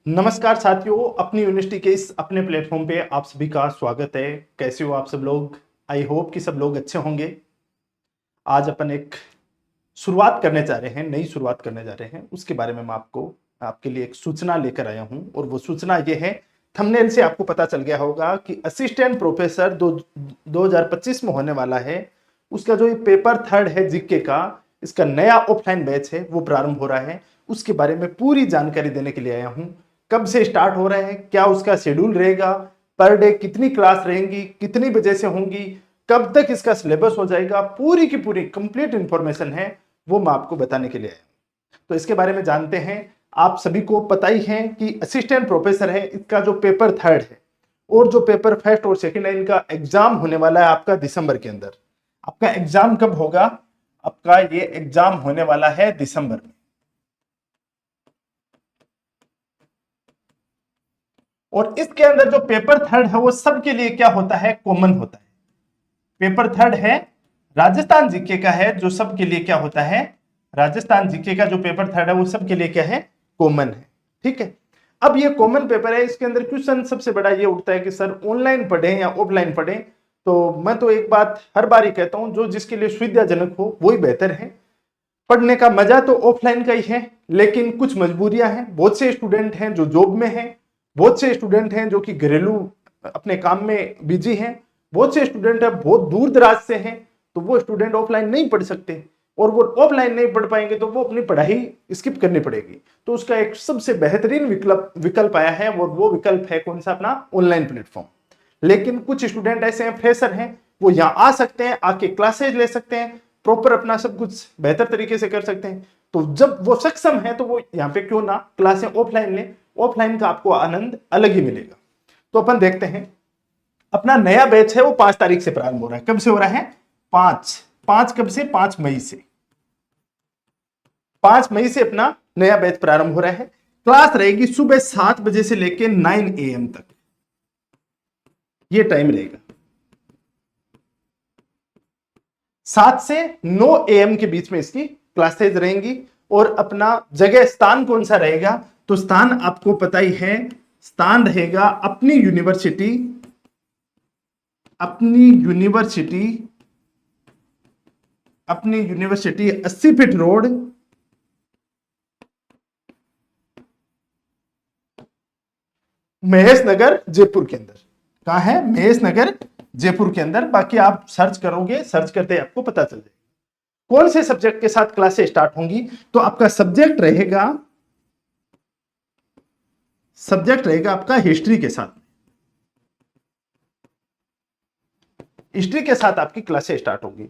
नमस्कार साथियों, अपनी यूनिवर्सिटी के इस अपने प्लेटफॉर्म पे आप सभी का स्वागत है। कैसे हो आप सब लोग? आई होप कि सब लोग अच्छे होंगे। आज अपन एक शुरुआत करने जा रहे हैं, नई शुरुआत करने जा रहे हैं। उसके बारे में मैं आपके लिए एक सूचना लेकर आया हूं और वो सूचना ये है, थंबनेल से आपको पता चल गया होगा कि असिस्टेंट प्रोफेसर 2025 में होने वाला है। उसका जो ये पेपर थर्ड है जीके का, इसका नया ऑफलाइन बैच है वो प्रारंभ हो रहा है। उसके बारे में पूरी जानकारी देने के लिए आया हूं। कब से स्टार्ट हो रहा है, क्या उसका शेड्यूल रहेगा, पर डे कितनी क्लास रहेंगी, कितनी बजे से होंगी, कब तक इसका सिलेबस हो जाएगा, पूरी की पूरी कंप्लीट इंफॉर्मेशन है वो मैं आपको बताने के लिए आया हूं। तो इसके बारे में जानते हैं। आप सभी को पता ही है कि असिस्टेंट प्रोफेसर है, इसका जो पेपर थर्ड है और जो पेपर फर्स्ट और सेकंड है, इनका एग्जाम होने वाला है आपका दिसंबर के अंदर। आपका एग्जाम कब होगा? आपका ये एग्जाम होने वाला है दिसंबर में। और इसके अंदर जो पेपर थर्ड है वो सबके लिए क्या होता है? कॉमन होता है। पेपर थर्ड है, राजस्थान जीके का है, जो सबके लिए क्या होता है? राजस्थान जीके का जो पेपर थर्ड है वो सबके लिए क्या है? कॉमन है। ठीक है। अब ये कॉमन पेपर है, इसके अंदर क्वेश्चन सबसे बड़ा ये उठता है कि सर ऑनलाइन पढ़े या ऑफलाइन पढ़े। तो मैं तो एक बात हर बार ही कहता हूं, जो जिसके लिए सुविधाजनक हो वही बेहतर है। पढ़ने का मजा तो ऑफलाइन का ही है, लेकिन कुछ मजबूरियां हैं। बहुत से स्टूडेंट हैं जो जॉब में हैं, बहुत से स्टूडेंट हैं जो कि घरेलू अपने काम में बिजी हैं, बहुत से स्टूडेंट है बहुत दूर दराज से हैं। तो वो स्टूडेंट ऑफलाइन नहीं पढ़ सकते, और वो ऑफलाइन नहीं पढ़ पाएंगे तो वो अपनी पढ़ाई स्किप करनी पड़ेगी। तो उसका एक सबसे बेहतरीन विकल्प आया है, और वो विकल्प है कौन सा? अपना ऑनलाइन प्लेटफॉर्म। लेकिन कुछ स्टूडेंट ऐसे हैं, फ्रेशर हैं, वो यहाँ आ सकते हैं, आके क्लासेज ले सकते हैं, प्रॉपर अपना सब कुछ बेहतर तरीके से कर सकते हैं। तो जब वो सक्षम है तो वो यहाँ पे क्यों ना क्लासें ऑफलाइन लें। ऑफलाइन का आपको आनंद अलग ही मिलेगा। तो अपन देखते हैं, अपना नया बैच है वो 5 तारीख से प्रारंभ हो रहा है। कब से हो रहा है? 5 कब से? 5 मई से। 5 मई से अपना नया बैच प्रारंभ हो रहा है। क्लास रहेगी सुबह 7 बजे से लेकर 9 AM तक, ये टाइम रहेगा। 7 से 9 AM के बीच में इसकी क्लासेज रहेंगी। और अपना जगह स्थान कौन सा रहेगा? तो स्थान आपको पता ही है, स्थान रहेगा अपनी यूनिवर्सिटी, अपनी यूनिवर्सिटी, अपनी यूनिवर्सिटी 80 फीट रोड, महेश नगर जयपुर के अंदर। कहां है? महेश नगर जयपुर के अंदर। बाकी आप सर्च करोगे, सर्च करते आपको पता चल जाएगा कौन से सब्जेक्ट के साथ क्लासेस स्टार्ट होंगी। तो आपका सब्जेक्ट रहेगा आपका हिस्ट्री के साथ। हिस्ट्री के साथ आपकी क्लासेस स्टार्ट होगी।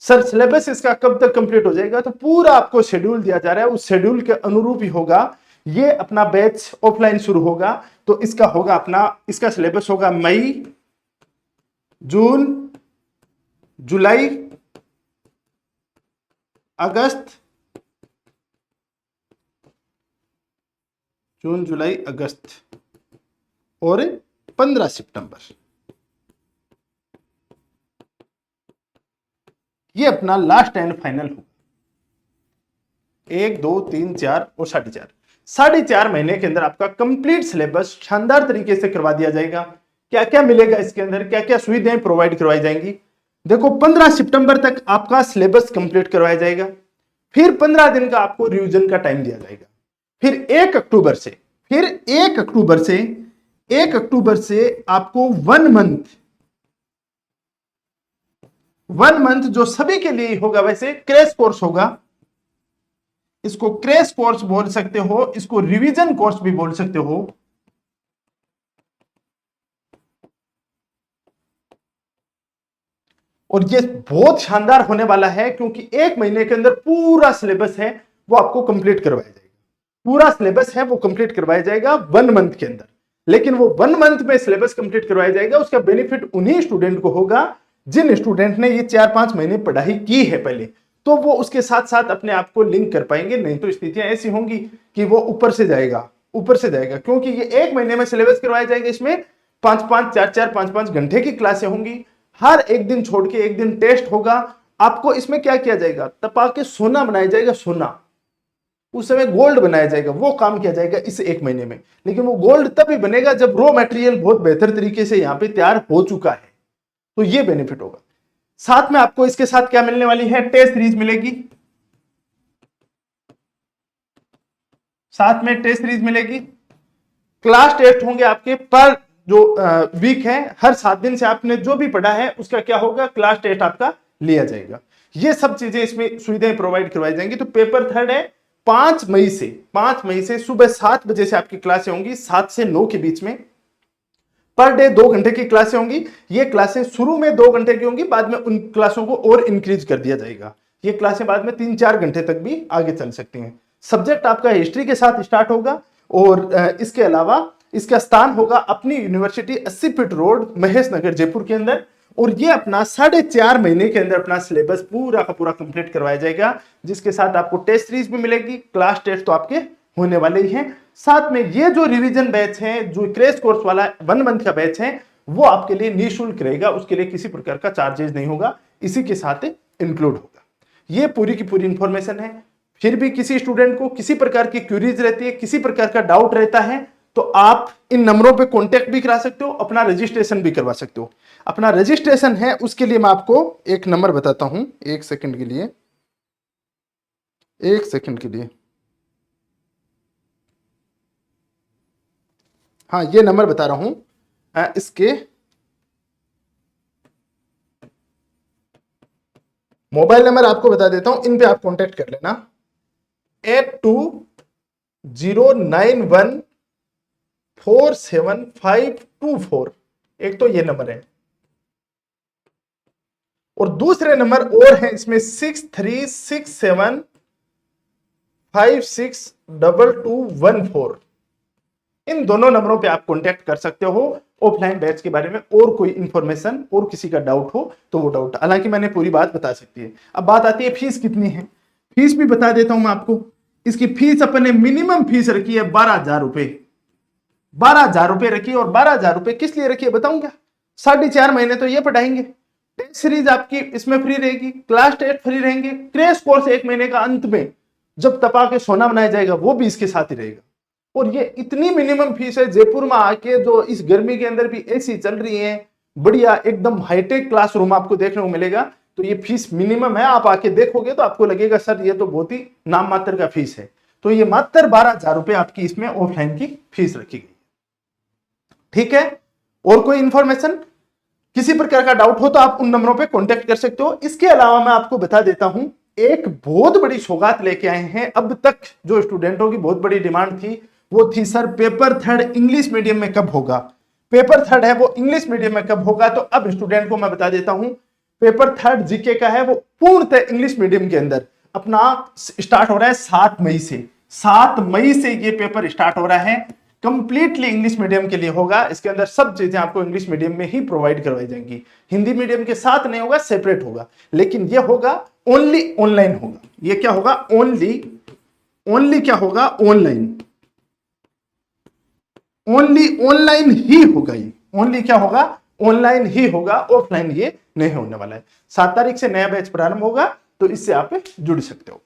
सर सिलेबस इसका कब तक कंप्लीट हो जाएगा? तो पूरा आपको शेड्यूल दिया जा रहा है, उस शेड्यूल के अनुरूप ही होगा। ये अपना बैच ऑफलाइन शुरू होगा तो इसका होगा अपना, इसका सिलेबस होगा मई, जून, जुलाई, अगस्त, जून जुलाई अगस्त और 15 सितंबर। ये अपना लास्ट एंड फाइनल होगा। 1, 2, 3, 4 और 4.5, 4.5 महीने के अंदर आपका कंप्लीट सिलेबस शानदार तरीके से करवा दिया जाएगा। क्या क्या मिलेगा इसके अंदर, क्या क्या सुविधाएं प्रोवाइड करवाई जाएंगी? देखो, 15 सितंबर तक आपका सिलेबस कंप्लीट करवाया जाएगा। फिर 15 दिन का आपको रिवीजन का टाइम दिया जाएगा। फिर 1 अक्टूबर से, फिर 1 अक्टूबर से आपको 1 मंथ जो सभी के लिए होगा, वैसे क्रैश कोर्स होगा। इसको क्रैश कोर्स बोल सकते हो, इसको रिवीजन कोर्स भी बोल सकते हो। और ये बहुत शानदार होने वाला है, क्योंकि 1 महीने के अंदर पूरा सिलेबस है वो आपको कंप्लीट करवाया जाएगा। पूरा सिलेबस है वो कंप्लीट करवाया जाएगा 1 मंथ के अंदर। लेकिन वो 1 मंथ में सिलेबस कंप्लीट करवाया जाएगा, उसका बेनिफिट उन्हीं स्टूडेंट को होगा जिन स्टूडेंट ने ये 4-5 महीने पढ़ाई की है पहले। तो वो उसके साथ साथ अपने आप को लिंक कर पाएंगे। नहीं तो स्थितियां ऐसी होंगी कि वो ऊपर से जाएगा, क्योंकि ये 1 महीने में सिलेबस करवाया जाएगा। इसमें 5-5, 4-4, 5-5 घंटे की क्लासें होंगी। हर एक दिन छोड़ के एक दिन टेस्ट होगा। आपको इसमें क्या किया जाएगा? तपा के सोना बनाया जाएगा, सोना। उस समय गोल्ड बनाया जाएगा, वो काम किया जाएगा इस 1 महीने में। लेकिन वो गोल्ड तभी बनेगा जब रॉ मटेरियल बहुत बेहतर तरीके से यहाँ पे तैयार हो चुका है, तो ये बेनिफिट होगा। साथ में आपको इसके साथ क्या मिलने वाली है, टेस्ट सीरीज मिलेगी, साथ में टेस्ट सीरीज मिलेगी। क्लास टेस्ट होंगे आपके पर जो वीक है, हर 7 दिन से आपने जो भी पढ़ा है उसका क्या होगा, क्लास टेस्ट आपका लिया जाएगा। ये सब चीजें इसमें सुविधाएं प्रोवाइड करवाई जाएंगी। तो पेपर थर्ड है 5 मई से सुबह 7 बजे से आपकी क्लासें होंगी, 7 से 9 के बीच में। पर डे 2 घंटे की क्लासें होंगी। ये क्लासें शुरू में 2 घंटे की होंगी, बाद में उन क्लासों को और इंक्रीज कर दिया जाएगा। ये क्लासें बाद में 3-4 घंटे तक भी आगे चल सकती हैं। सब्जेक्ट आपका हिस्ट्री के साथ स्टार्ट होगा और इसके अलावा इसका स्थान होगा अपनी यूनिवर्सिटी 80 फीट रोड, महेश नगर, जयपुर के अंदर। और ये अपना 4.5 महीने के अंदर अपना सिलेबस पूरा का पूरा कंप्लीट करवाया जाएगा, जिसके साथ आपको टेस्ट सीरीज भी मिलेगी, क्लास टेस्ट तो आपके होने वाले ही हैं। साथ में ये जो रिवीजन बैच है, जो क्रैश कोर्स वाला 1 मंथ का बैच है, वो आपके लिए निःशुल्क रहेगा, उसके लिए किसी प्रकार का चार्जेस नहीं होगा, इसी के साथ इंक्लूड होगा। ये पूरी की पूरी इंफॉर्मेशन है। फिर भी किसी स्टूडेंट को किसी प्रकार की क्वेरीज रहती है, किसी प्रकार का डाउट रहता है, तो आप इन नंबरों पे कांटेक्ट भी करा सकते हो, अपना रजिस्ट्रेशन भी करवा सकते हो। अपना रजिस्ट्रेशन है उसके लिए मैं आपको एक नंबर बताता हूं, 1 सेकंड के लिए, 1 सेकंड के लिए। हाँ, ये नंबर बता रहा हूं, इसके मोबाइल नंबर आपको बता देता हूं, इन पे आप कांटेक्ट कर लेना। 8209147524, एक तो ये नंबर है, और दूसरे नंबर और है इसमें 6367562214। इन दोनों नंबरों पे आप कांटेक्ट कर सकते हो ऑफलाइन बैच के बारे में, और कोई इंफॉर्मेशन और किसी का डाउट हो तो वो डाउट, हालांकि मैंने पूरी बात बता सकती है। अब बात आती है फीस कितनी है, फीस भी बता देता हूं मैं आपको। इसकी फीस अपन ने मिनिमम फीस रखी है 12,000 रुपए, 12,000 रुपए रखी है। और 12,000 रुपए किस लिए रखी है बताऊंगा। 4.5 महीने तो ये पढ़ाएंगे, टेस्ट सीरीज आपकी इसमें फ्री रहेगी, क्लास टेस्ट फ्री रहेंगे, क्रैश कोर्स 1 महीने का अंत में जब तपा के सोना बनाया जाएगा वो भी इसके साथ ही रहेगा। और ये इतनी मिनिमम फीस है, जयपुर में आके जो इस गर्मी के अंदर भी एसी चल रही है, बढ़िया एकदम हाईटेक क्लासरूम आपको देखने को मिलेगा। तो ये फीस मिनिमम है, आप आके देखोगे तो आपको लगेगा सर ये तो बहुत ही नाम मात्र का फीस है। तो ये मात्र 12,000 रुपए आपकी इसमें ऑफलाइन की फीस रखी गई। ठीक है, और कोई इंफॉर्मेशन, किसी प्रकार का डाउट हो तो आप उन नंबरों पे कांटेक्ट कर सकते हो। इसके अलावा मैं आपको बता देता हूं, एक बहुत बड़ी सौगात लेके आए हैं। अब तक जो स्टूडेंटों की बहुत बड़ी डिमांड थी वो थी sir paper third English medium में कब होगा, पेपर थर्ड है वो इंग्लिश मीडियम में कब होगा। तो अब स्टूडेंट को मैं बता देता हूं, पेपर थर्ड जीके का है वो पूर्णतः इंग्लिश मीडियम के अंदर अपना स्टार्ट हो रहा है 7 मई से। 7 मई से ये पेपर स्टार्ट हो रहा है, कंप्लीटली इंग्लिश मीडियम के लिए होगा। इसके अंदर सब चीजें आपको इंग्लिश मीडियम में ही प्रोवाइड करवाई जाएंगी, हिंदी मीडियम के साथ नहीं होगा, सेपरेट होगा। लेकिन ये होगा ओनली ऑनलाइन होगा। ये क्या होगा, ओनली क्या होगा, ऑनलाइन, ओनली ऑनलाइन ही होगा। ये ओनली क्या होगा, ऑनलाइन ही होगा, ऑफलाइन ये नहीं होने वाला है। 7 तारीख से नया बैच प्रारंभ होगा, तो इससे आप जुड़ सकते हो।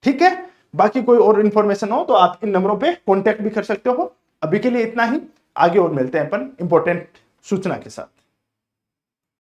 ठीक है, बाकी कोई और इंफॉर्मेशन हो तो आप इन नंबरों पे कांटेक्ट भी कर सकते हो। अभी के लिए इतना ही, आगे और मिलते हैं अपन इंपॉर्टेंट सूचना के साथ।